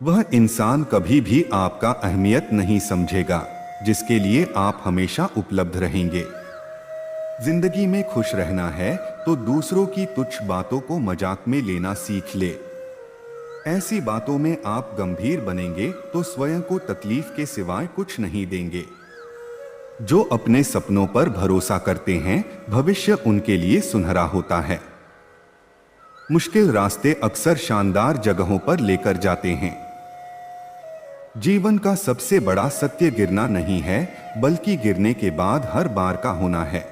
वह इंसान कभी भी आपका अहमियत नहीं समझेगा जिसके लिए आप हमेशा उपलब्ध रहेंगे। जिंदगी में खुश रहना है तो दूसरों की तुच्छ बातों को मजाक में लेना सीख ले। ऐसी बातों में आप गंभीर बनेंगे तो स्वयं को तकलीफ के सिवाय कुछ नहीं देंगे। जो अपने सपनों पर भरोसा करते हैं भविष्य उनके लिए सुनहरा होता है। मुश्किल रास्ते अक्सर शानदार जगहों पर लेकर जाते हैं। जीवन का सबसे बड़ा सत्य गिरना नहीं है बल्कि गिरने के बाद हर बार का होना है।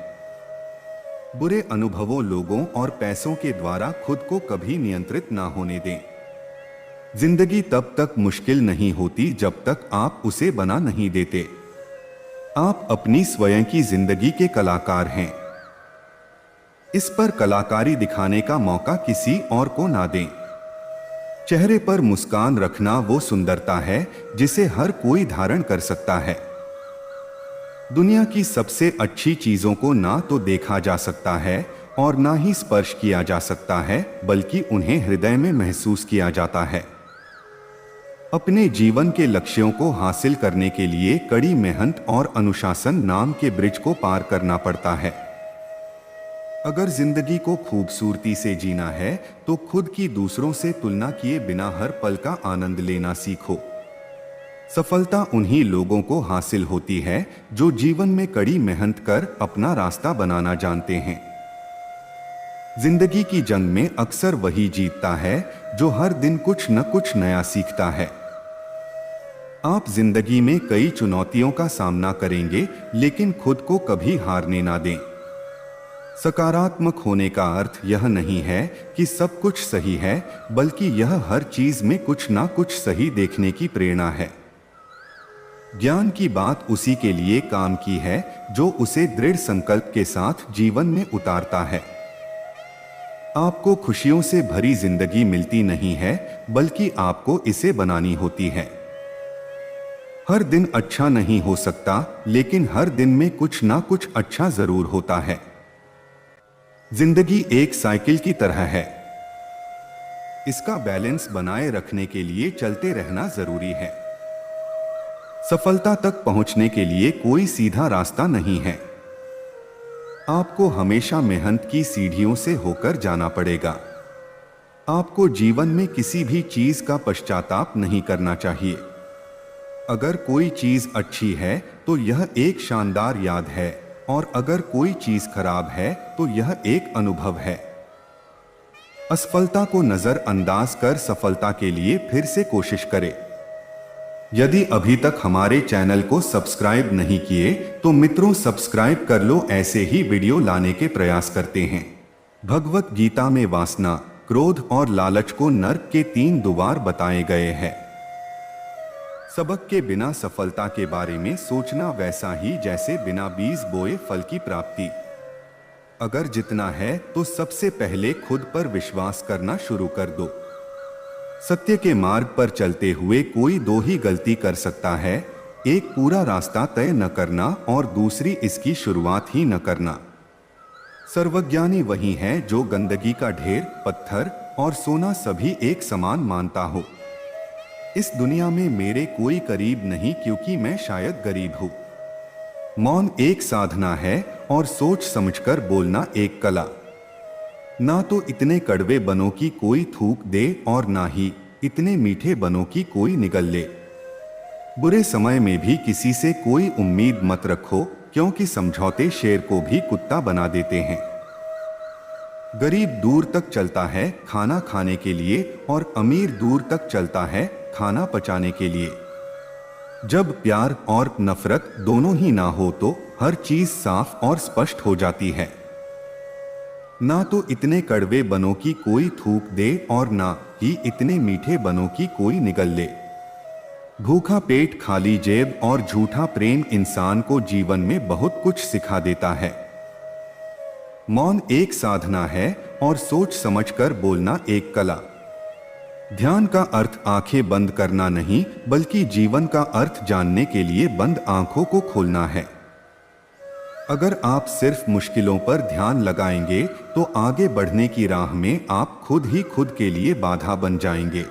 बुरे अनुभवों, लोगों और पैसों के द्वारा खुद को कभी नियंत्रित ना होने दें। जिंदगी तब तक मुश्किल नहीं होती जब तक आप उसे बना नहीं देते। आप अपनी स्वयं की जिंदगी के कलाकार हैं। इस पर कलाकारी दिखाने का मौका किसी और को ना दें। चेहरे पर मुस्कान रखना वो सुंदरता है जिसे हर कोई धारण कर सकता है। दुनिया की सबसे अच्छी चीजों को ना तो देखा जा सकता है और ना ही स्पर्श किया जा सकता है बल्कि उन्हें हृदय में महसूस किया जाता है। अपने जीवन के लक्ष्यों को हासिल करने के लिए कड़ी मेहनत और अनुशासन नाम के ब्रिज को पार करना पड़ता है। अगर जिंदगी को खूबसूरती से जीना है तो खुद की दूसरों से तुलना किए बिना हर पल का आनंद लेना सीखो। सफलता उन्हीं लोगों को हासिल होती है जो जीवन में कड़ी मेहनत कर अपना रास्ता बनाना जानते हैं। जिंदगी की जंग में अक्सर वही जीतता है जो हर दिन कुछ न कुछ नया सीखता है। आप जिंदगी में कई चुनौतियों का सामना करेंगे लेकिन खुद को कभी हारने ना दें। सकारात्मक होने का अर्थ यह नहीं है कि सब कुछ सही है बल्कि यह हर चीज में कुछ ना कुछ सही देखने की प्रेरणा है। ज्ञान की बात उसी के लिए काम की है जो उसे दृढ़ संकल्प के साथ जीवन में उतारता है। आपको खुशियों से भरी जिंदगी मिलती नहीं है बल्कि आपको इसे बनानी होती है। हर दिन अच्छा नहीं हो सकता लेकिन हर दिन में कुछ ना कुछ अच्छा जरूर होता है। जिंदगी एक साइकिल की तरह है। इसका बैलेंस बनाए रखने के लिए चलते रहना जरूरी है। सफलता तक पहुंचने के लिए कोई सीधा रास्ता नहीं है। आपको हमेशा मेहनत की सीढ़ियों से होकर जाना पड़ेगा। आपको जीवन में किसी भी चीज का पश्चाताप नहीं करना चाहिए। अगर कोई चीज अच्छी है तो यह एक शानदार याद है और अगर कोई चीज खराब है तो यह एक अनुभव है। असफलता को नजरअंदाज कर सफलता के लिए फिर से कोशिश करें। यदि अभी तक हमारे चैनल को सब्सक्राइब नहीं किए तो मित्रों सब्सक्राइब कर लो, ऐसे ही वीडियो लाने के प्रयास करते हैं। भगवत गीता में वासना, क्रोध और लालच को नर्क के 3 द्वार बताए गए हैं। सबक के बिना सफलता के बारे में सोचना वैसा ही जैसे बिना बीज बोए फल की प्राप्ति। अगर जितना है तो सबसे पहले खुद पर विश्वास करना शुरू कर दो। सत्य के मार्ग पर चलते हुए कोई 2 ही गलती कर सकता है, एक पूरा रास्ता तय न करना और दूसरी इसकी शुरुआत ही न करना। सर्वज्ञानी वही है जो गंदगी का ढेर, पत्थर और सोना सभी एक समान मानता हो। इस दुनिया में मेरे कोई करीब नहीं क्योंकि मैं शायद गरीब हूं। मौन एक साधना है और सोच समझकर बोलना एक कला। ना तो इतने कड़वे बनो कि कोई थूक दे और ना ही इतने मीठे बनो कि कोई निगल ले। बुरे समय में भी किसी से कोई उम्मीद मत रखो क्योंकि समझौते शेर को भी कुत्ता बना देते हैं। गरीब दूर तक चलता है खाना खाने के लिए और अमीर दूर तक चलता है खाना पचाने के लिए। जब प्यार और नफरत दोनों ही ना हो तो हर चीज साफ और स्पष्ट हो जाती है। ना तो इतने कड़वे बनो कि कोई थूक दे और ना ही इतने मीठे बनो कि कोई निगल ले। भूखा पेट, खाली जेब और झूठा प्रेम इंसान को जीवन में बहुत कुछ सिखा देता है। मौन एक साधना है और सोच समझकर बोलना एक कला। ध्यान का अर्थ आंखें बंद करना नहीं बल्कि जीवन का अर्थ जानने के लिए बंद आंखों को खोलना है। अगर आप सिर्फ मुश्किलों पर ध्यान लगाएंगे तो आगे बढ़ने की राह में आप खुद ही खुद के लिए बाधा बन जाएंगे।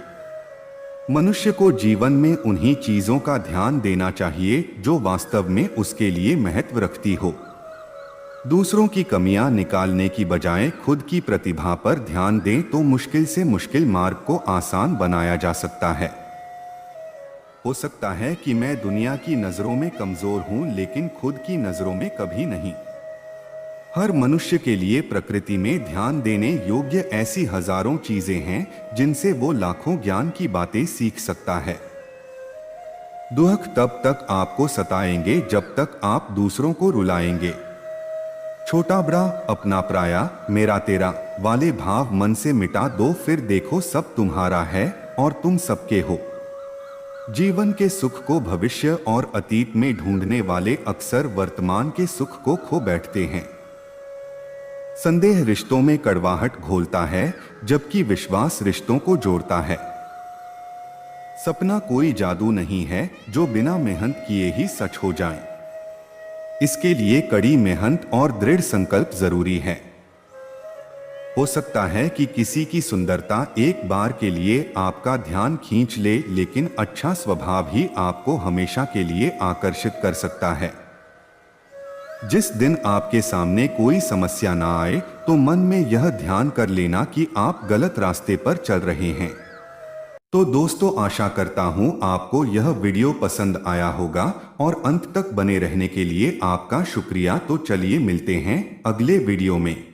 मनुष्य को जीवन में उन्हीं चीजों का ध्यान देना चाहिए जो वास्तव में उसके लिए महत्व रखती हो। दूसरों की कमियां निकालने की बजाय खुद की प्रतिभा पर ध्यान दें तो मुश्किल से मुश्किल मार्ग को आसान बनाया जा सकता है। हो सकता है कि मैं दुनिया की नजरों में कमजोर हूं, लेकिन खुद की नजरों में कभी नहीं। हर मनुष्य के लिए प्रकृति में ध्यान देने योग्य ऐसी हजारों चीजें हैं जिनसे वो लाखों ज्ञान की बातें सीख सकता है। दुख तब तक आपको सताएंगे जब तक आप दूसरों को रुलाएंगे। छोटा बड़ा, अपना पराया, मेरा तेरा वाले भाव मन से मिटा दो, फिर देखो सब तुम्हारा है और तुम सबके हो। जीवन के सुख को भविष्य और अतीत में ढूंढने वाले अक्सर वर्तमान के सुख को खो बैठते हैं। संदेह रिश्तों में कड़वाहट घोलता है, जबकि विश्वास रिश्तों को जोड़ता है। सपना कोई जादू नहीं है जो बिना मेहनत किए ही सच हो जाए। इसके लिए कड़ी मेहनत और दृढ़ संकल्प जरूरी है। हो सकता है कि किसी की सुंदरता एक बार के लिए आपका ध्यान खींच ले, लेकिन अच्छा स्वभाव ही आपको हमेशा के लिए आकर्षित कर सकता है। जिस दिन आपके सामने कोई समस्या ना आए तो मन में यह ध्यान कर लेना कि आप गलत रास्ते पर चल रहे हैं। तो दोस्तों, आशा करता हूं आपको यह वीडियो पसंद आया होगा और अंत तक बने रहने के लिए आपका शुक्रिया। तो चलिए मिलते हैं अगले वीडियो में।